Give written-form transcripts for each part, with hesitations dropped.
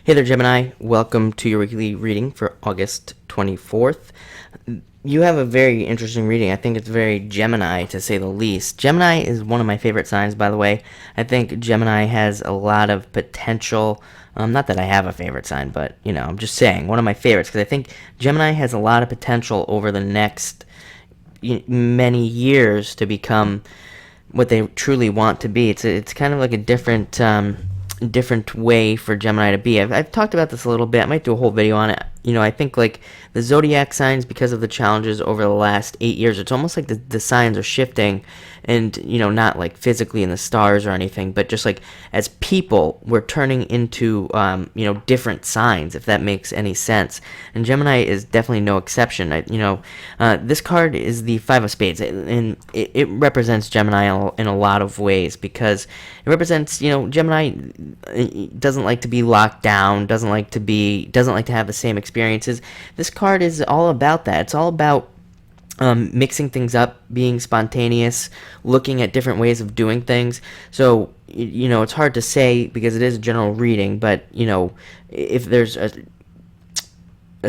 Hey there, Gemini. Welcome to your weekly reading for August 24th. You have a very interesting reading. I think it's very Gemini, to say the least. Gemini is one of my favorite signs, by the way. I think Gemini has a lot of potential. Not that I have a favorite sign, but, I'm just saying, one of my favorites, because I think Gemini has a lot of potential over the next many years to become what they truly want to be. It's kind of like a different way for Gemini to be. I've talked about this a little bit. I might do a whole video on it. I think like the zodiac signs, because of the challenges over the last 8 years, it's almost like the signs are shifting, and not like physically in the stars or anything, but just like as people, we're turning into different signs, if that makes any sense. And Gemini is definitely no exception. This card is the Five of Spades, and it represents Gemini in a lot of ways, because it represents, Gemini doesn't like to be locked down, doesn't like to have the same experiences. This card is all about that. It's all about mixing things up, being spontaneous, looking at different ways of doing things. So, it's hard to say because it is a general reading, but, if there's a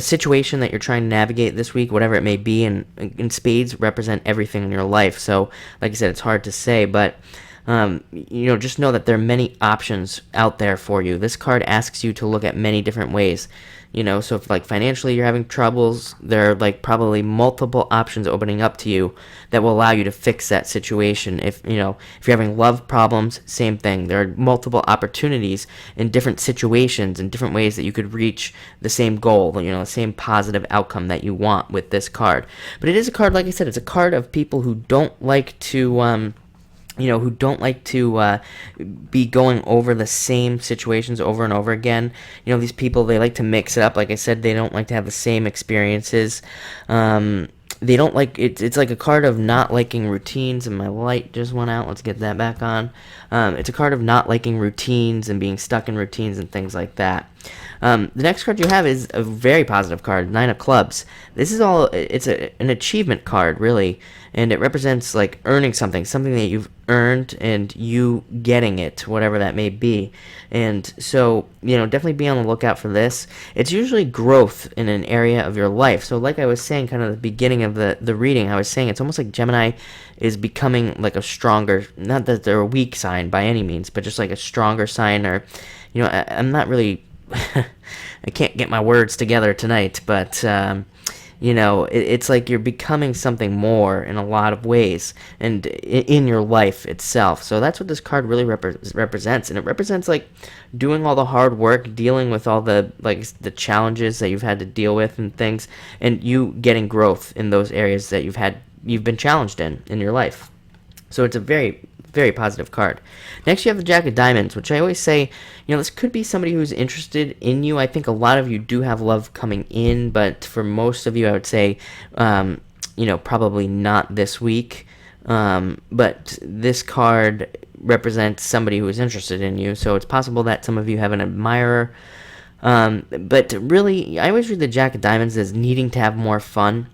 situation that you're trying to navigate this week, whatever it may be, and spades represent everything in your life. So, like I said, it's hard to say, but just know that there are many options out there for you. This card asks you to look at many different ways. So if like financially you're having troubles, there are like probably multiple options opening up to you that will allow you to fix that situation. If you're having love problems, same thing. There are multiple opportunities in different situations and different ways that you could reach the same goal, the same positive outcome that you want with this card. But it is a card, like I said, it's a card of people who don't like to be going over the same situations over and over again. These people, they like to mix it up. Like I said, they don't like to have the same experiences. They don't like it. It's like a card of not liking routines, and my light just went out. Let's get that back on. It's a card of not liking routines and being stuck in routines and things like that. The next card you have is a very positive card, Nine of Clubs. This is an achievement card, really, and it represents like earning something that you've earned and you getting it, whatever that may be. And so, definitely be on the lookout for this. It's usually growth in an area of your life. So like I was saying kind of at the beginning of the reading, I was saying it's almost like Gemini is becoming like a stronger, not that they're a weak sign by any means, but just like a stronger sign, or, I'm not really, I can't get my words together tonight, but, it's like you're becoming something more in a lot of ways, and in your life itself. So that's what this card really represents, and it represents like doing all the hard work, dealing with all the the challenges that you've had to deal with and things, and you getting growth in those areas that you've been challenged in your life. So it's a very, very positive card. Next, you have the Jack of Diamonds, which I always say, this could be somebody who's interested in you. I think a lot of you do have love coming in, but for most of you, I would say, probably not this week. But this card represents somebody who is interested in you, so it's possible that some of you have an admirer. But really, I always read the Jack of Diamonds as needing to have more fun.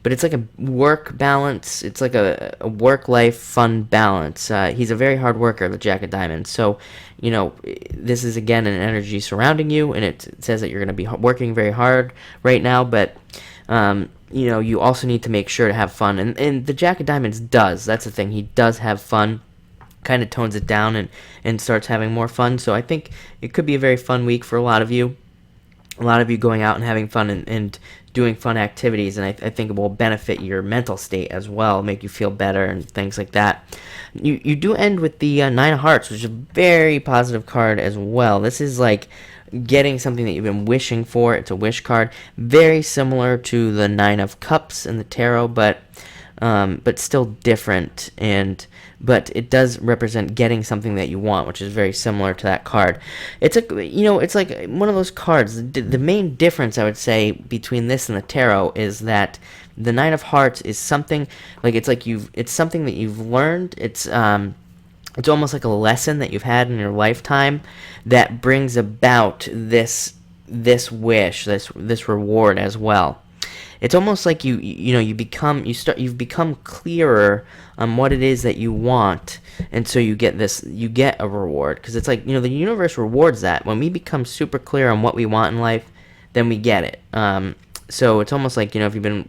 But it's like a work balance. It's like a work-life fun balance. He's a very hard worker, the Jack of Diamonds. So, this is, again, an energy surrounding you, and it says that you're going to be working very hard right now. But, you also need to make sure to have fun. And the Jack of Diamonds does. That's the thing. He does have fun. Kind of tones it down and starts having more fun. So I think it could be a very fun week for a lot of you. A lot of you going out and having fun and doing fun activities, and I think it will benefit your mental state as well, make you feel better and things like that. You do end with the Nine of Hearts, which is a very positive card as well. This is like getting something that you've been wishing for. It's a wish card, very similar to the Nine of Cups in the tarot, but still different, but it does represent getting something that you want, which is very similar to that card. It's it's like one of those cards. The main difference, I would say, between this and the tarot is that the Nine of Hearts is something like it's something that you've learned. It's almost like a lesson that you've had in your lifetime that brings about this wish, this reward as well. it's almost like you've become clearer on what it is that you want, and so you get a reward, because it's like, the universe rewards that when we become super clear on what we want in life, then we get it. So it's almost like, if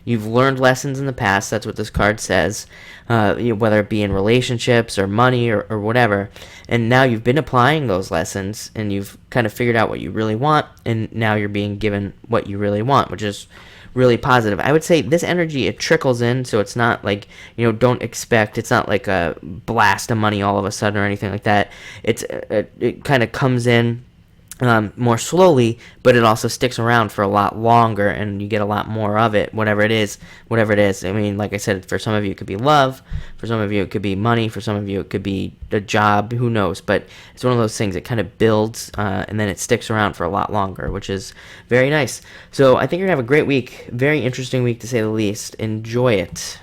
you've learned lessons in the past. That's what this card says, whether it be in relationships or money or whatever. And now you've been applying those lessons, and you've kind of figured out what you really want, and now you're being given what you really want, which is really positive. I would say this energy, it trickles in, so it's not like, don't expect, it's not like a blast of money all of a sudden or anything like that. It kind of comes in more slowly, but it also sticks around for a lot longer, and you get a lot more of it, whatever it is. I mean, like I said, for some of you it could be love, for some of you it could be money, for some of you it could be a job, who knows. But it's one of those things that kind of builds, and then it sticks around for a lot longer, which is very nice. So I think you're going to have a great week, very interesting week to say the least. Enjoy it.